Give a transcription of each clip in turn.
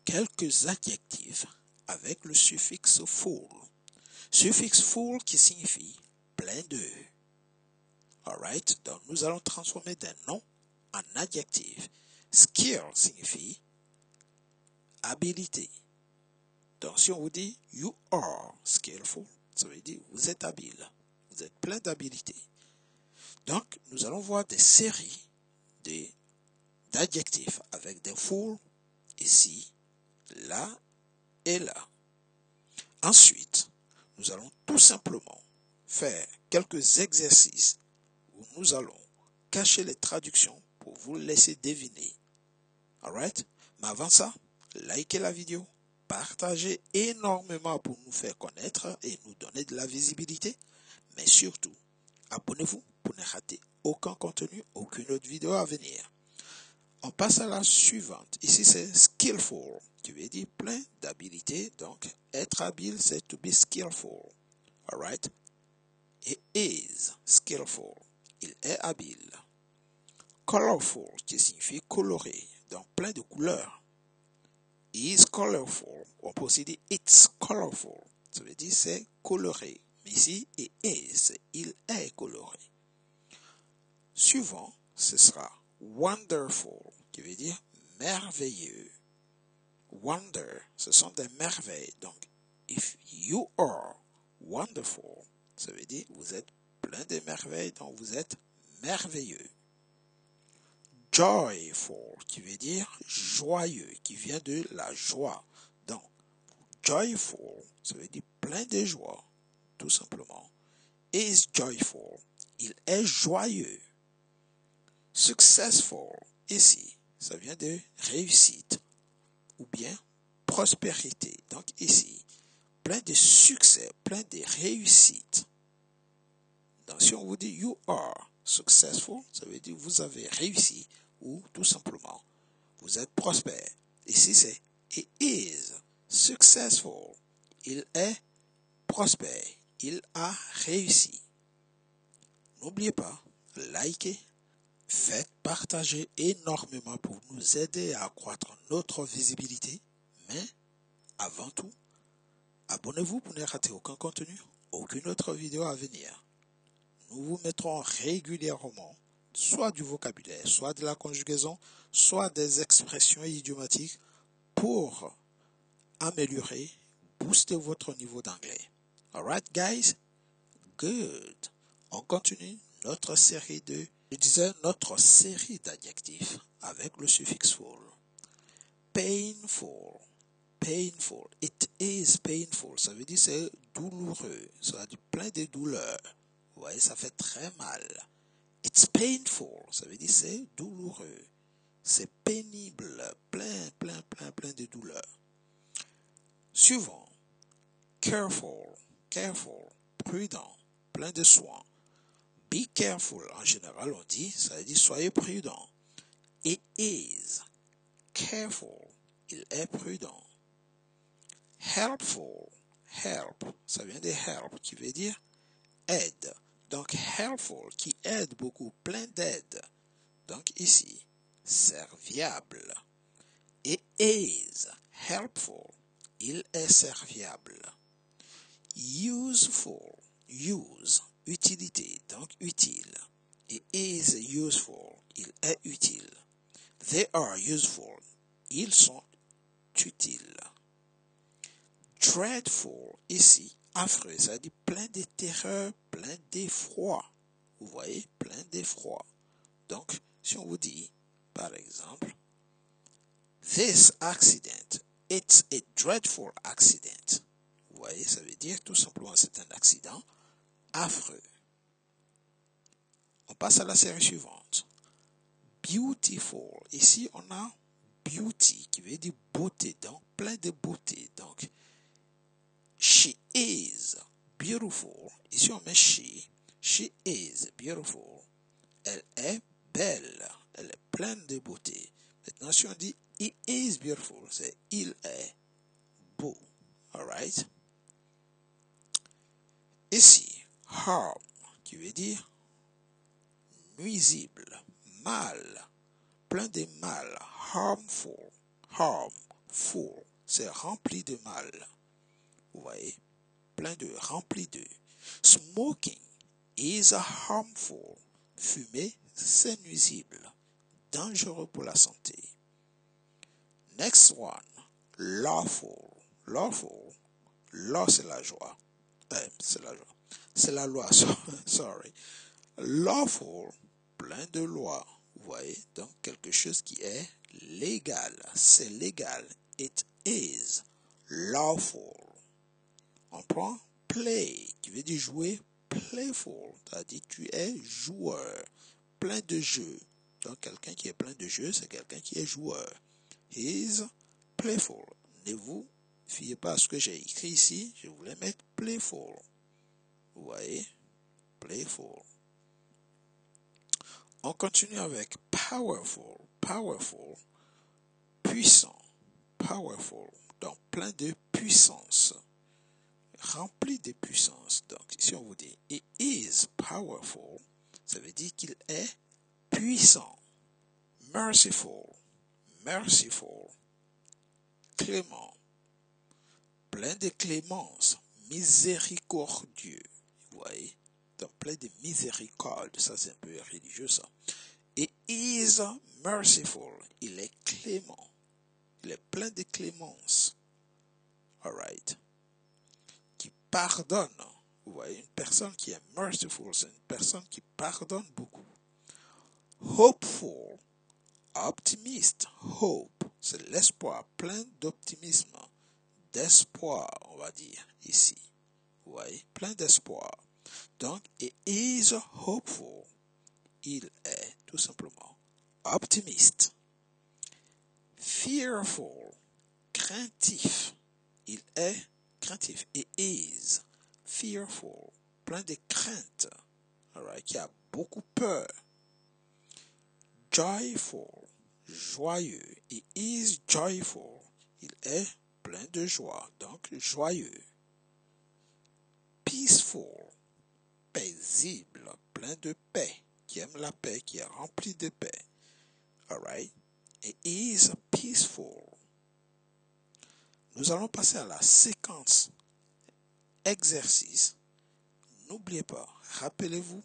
quelques adjectifs avec le suffixe full. Suffixe full qui signifie plein de. Alright, donc nous allons transformer des noms en adjectifs. Skill signifie habilité. Donc si on vous dit you are skillful, ça veut dire vous êtes habile, vous êtes plein d'habileté. Donc nous allons voir des séries d'adjectifs avec des full ici, là et là. Ensuite, nous allons tout simplement faire quelques exercices où nous allons cacher les traductions pour vous laisser deviner. Alright? Mais avant ça, likez la vidéo, partagez énormément pour nous faire connaître et nous donner de la visibilité. Mais surtout, abonnez-vous pour ne rater aucun contenu, aucune autre vidéo à venir. On passe à la suivante. Ici, c'est skillful, qui veut dire plein d'habilité. Donc, être habile, c'est to be skillful. Alright? Et is skillful. Il est habile. Colorful, qui signifie coloré. Donc, plein de couleurs. Is colorful. On peut aussi dire it's colorful. Ça veut dire c'est coloré. Mais ici, et is, il est coloré. Suivant, ce sera wonderful, qui veut dire merveilleux. Wonder, ce sont des merveilles. Donc, if you are wonderful, ça veut dire vous êtes plein de merveilles, donc vous êtes merveilleux. Joyful, qui veut dire joyeux, qui vient de la joie. Donc, joyful, ça veut dire plein de joie, tout simplement. Is joyful, il est joyeux. Successful, ici, ça vient de réussite ou bien prospérité. Donc ici, plein de succès, plein de réussite. Donc si on vous dit you are successful, ça veut dire vous avez réussi ou tout simplement vous êtes prospère. Ici c'est he is successful. Il est prospère. Il a réussi. N'oubliez pas, likez. Faites partager énormément pour nous aider à accroître notre visibilité. Mais, avant tout, abonnez-vous pour ne rater aucun contenu, aucune autre vidéo à venir. Nous vous mettrons régulièrement soit du vocabulaire, soit de la conjugaison, soit des expressions idiomatiques pour améliorer, booster votre niveau d'anglais. Alright, guys? Good. On continue notre série d'adjectifs avec le suffixe full. Painful. Painful. It is painful. Ça veut dire c'est douloureux. Ça veut dire plein de douleurs. Vous voyez, ça fait très mal. It's painful. Ça veut dire c'est douloureux. C'est pénible. Plein de douleurs. Suivant. Careful. Careful. Prudent. Plein de soin. Be careful, en général, on dit, ça veut dire soyez prudent. It is careful, il est prudent. Helpful, help, ça vient de help, qui veut dire aide. Donc, helpful, qui aide beaucoup, plein d'aide. Donc, ici, serviable. It is helpful, il est serviable. Useful, use, utilité, donc utile. It is useful, il est utile. They are useful, ils sont utiles. Dreadful, ici, affreux, ça dit plein de terreur, plein d'effroi. Vous voyez, plein d'effroi. Donc, si on vous dit, par exemple, this accident, it's a dreadful accident. Vous voyez, ça veut dire tout simplement c'est un accident affreux. On passe à la série suivante. Beautiful. Ici, on a beauty qui veut dire beauté, donc plein de beauté. Donc, she is beautiful. Ici, on met she. She is beautiful. Elle est belle. Elle est pleine de beauté. Maintenant, si on dit he is beautiful, c'est il est beau. Alright? Ici, harm, qui veut dire nuisible, mal, plein de mal, harmful, harm, Full, c'est rempli de mal. Vous voyez, plein de, rempli de. Smoking is harmful. Fumer, c'est nuisible, dangereux pour la santé. Next one, lawful. Lawful, law c'est la joie. C'est la joie. C'est la loi, sorry. Lawful, plein de lois. Vous voyez, donc quelque chose qui est légal. C'est légal. It is lawful. On prend play, qui veut dire jouer. Playful, c'est-à-dire tu es joueur. Plein de jeux. Donc quelqu'un qui est plein de jeux, c'est quelqu'un qui est joueur. He is playful. Ne vous fiez pas à ce que j'ai écrit ici. Je voulais mettre playful. Vous voyez? Playful. On continue avec powerful. Powerful. Puissant. Powerful. Donc plein de puissance. Rempli de puissance. Donc si on vous dit he is powerful, ça veut dire qu'il est puissant. Merciful. Merciful. Clément. Plein de clémence. Miséricordieux. Vous voyez? Donc plein de miséricorde. Ça c'est un peu religieux ça. He is merciful. Il est clément. Il est plein de clémence. Alright. Qui pardonne. Vous voyez, une personne qui est merciful, c'est une personne qui pardonne beaucoup. Hopeful. Optimiste. Hope. C'est l'espoir. Plein d'optimisme. D'espoir, on va dire, ici. Vous voyez, plein d'espoir. Donc, he is hopeful. Il est, tout simplement, optimiste. Fearful. Craintif. Il est craintif. He is fearful. Plein de crainte. Alright, qui a beaucoup peur. Joyful. Joyeux. He is joyful. Il est plein de joie. Donc, joyeux. Peaceful. Paisible. Plein de paix. Qui aime la paix, qui est rempli de paix. Alright? He is peaceful. Nous allons passer à la séquence exercice. N'oubliez pas, rappelez-vous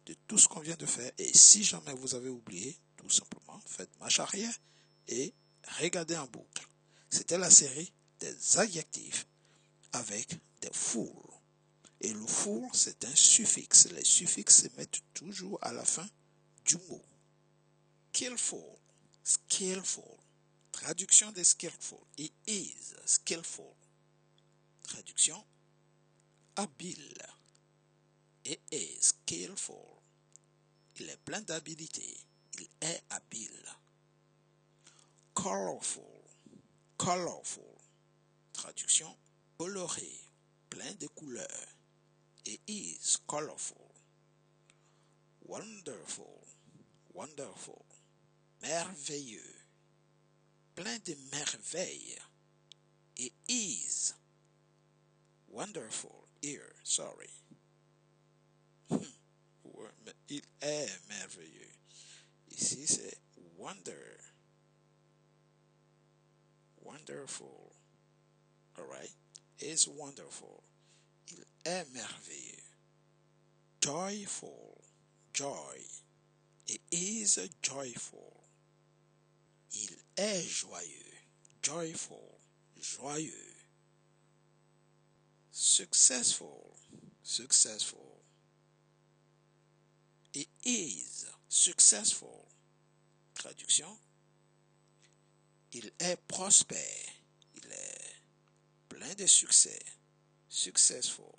de tout ce qu'on vient de faire. Et si jamais vous avez oublié, tout simplement, faites marche arrière et regardez en boucle. C'était la série des adjectifs avec des full. Et le full, c'est un suffixe. Les suffixes se mettent toujours à la fin du mot. Skillful. Skillful. Traduction de skillful. He is skillful. Traduction. Habile. He is skillful. Il est plein d'habileté. Il est habile. Colorful. Colorful. Traduction. Coloré. Plein de couleurs. He is colorful. Wonderful. Wonderful. Merveilleux. Plein de merveilles. He is wonderful. Here, sorry. Il est merveilleux. Ici, c'est wonder. Wonderful. Alright? Is wonderful. Il est merveilleux. Joyful. Joy. It is joyful. Il est joyeux. Joyful. Joyeux. Successful. Successful. It is successful. Traduction. Il est prospère. Il est plein de succès. Successful.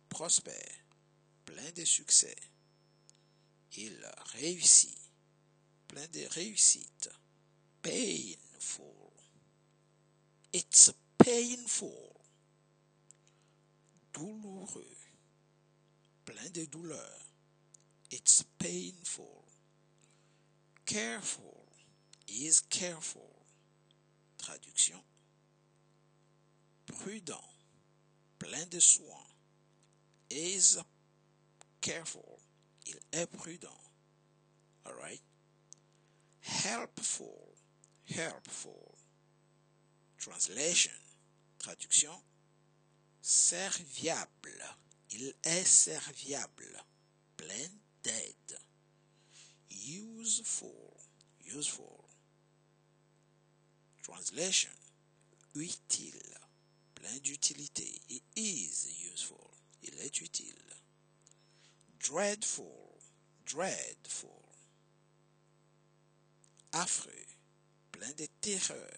Prospère. Plein de succès. Il réussit. Plein de réussite. Painful. It's painful. Douloureux. Plein de douleur. It's painful. Careful. Is careful. Traduction. Prudent. Plein de soin. Is careful. Il est prudent. Alright? Helpful. Helpful. Translation, traduction, serviable, il est serviable, plein d'aide. Useful, useful. Translation, utile, plein d'utilité. He is useful, il est utile. Dreadful, dreadful. Affreux, plein de terreur.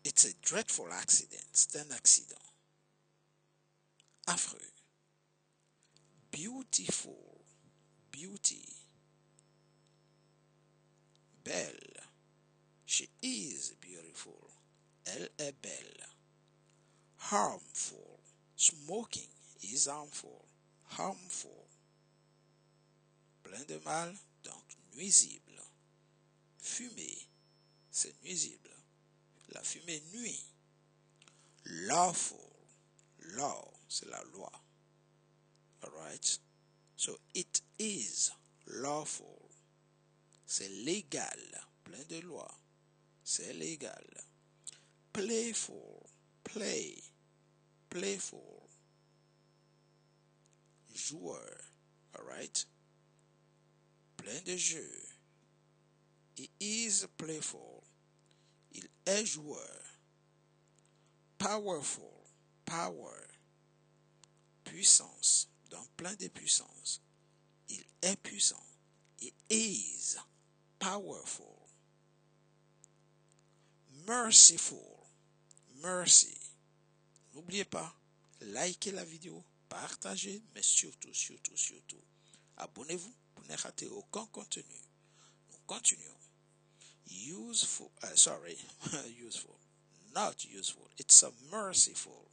It's a dreadful accident, c'est un accident. Affreux. Beautiful, beauty. Belle, she is beautiful, elle est belle. Harmful, smoking is harmful, harmful. Plein de mal, donc nuisible. Fumer, c'est nuisible. La fumée nuit. Lawful, law, c'est la loi. Alright? So it is lawful. C'est légal, plein de loi. C'est légal. Playful, play, playful. Joueur, alright? Plein de jeux. He is playful. Il est joueur. Powerful, power. Puissance, donc plein de puissance. Il est puissant. He is powerful. Merciful, mercy. N'oubliez pas, likez la vidéo, partagez, mais surtout, abonnez-vous pour ne rater aucun contenu. Nous continuons. Useful, useful, not useful. It's a merciful.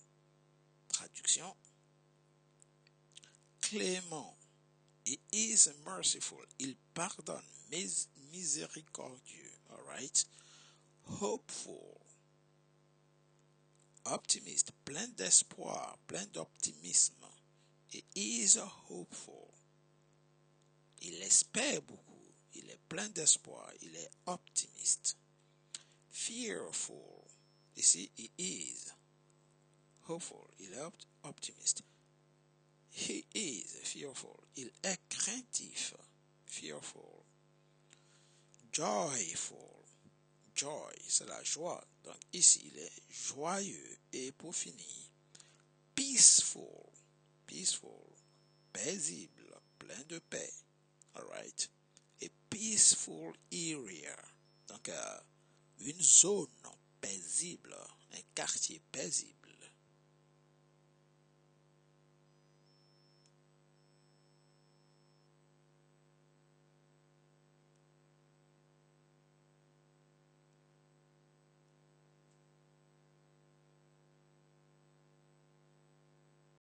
Traduction. Clément. He is merciful. Il pardonne, miséricordieux. Alright? Hopeful. Optimiste. Plein d'espoir, plein d'optimisme. He is hopeful. Il espère beaucoup. Il est plein d'espoir. Il est optimiste. Fearful. Ici, he is hopeful. Il est optimiste. He is fearful. Il est craintif. Fearful. Joyful. Joy, c'est la joie. Donc ici, il est joyeux. Et pour finir, peaceful. Peaceful. Paisible. Plein de paix. Alright? A peaceful area. Donc, une zone paisible. Un quartier paisible.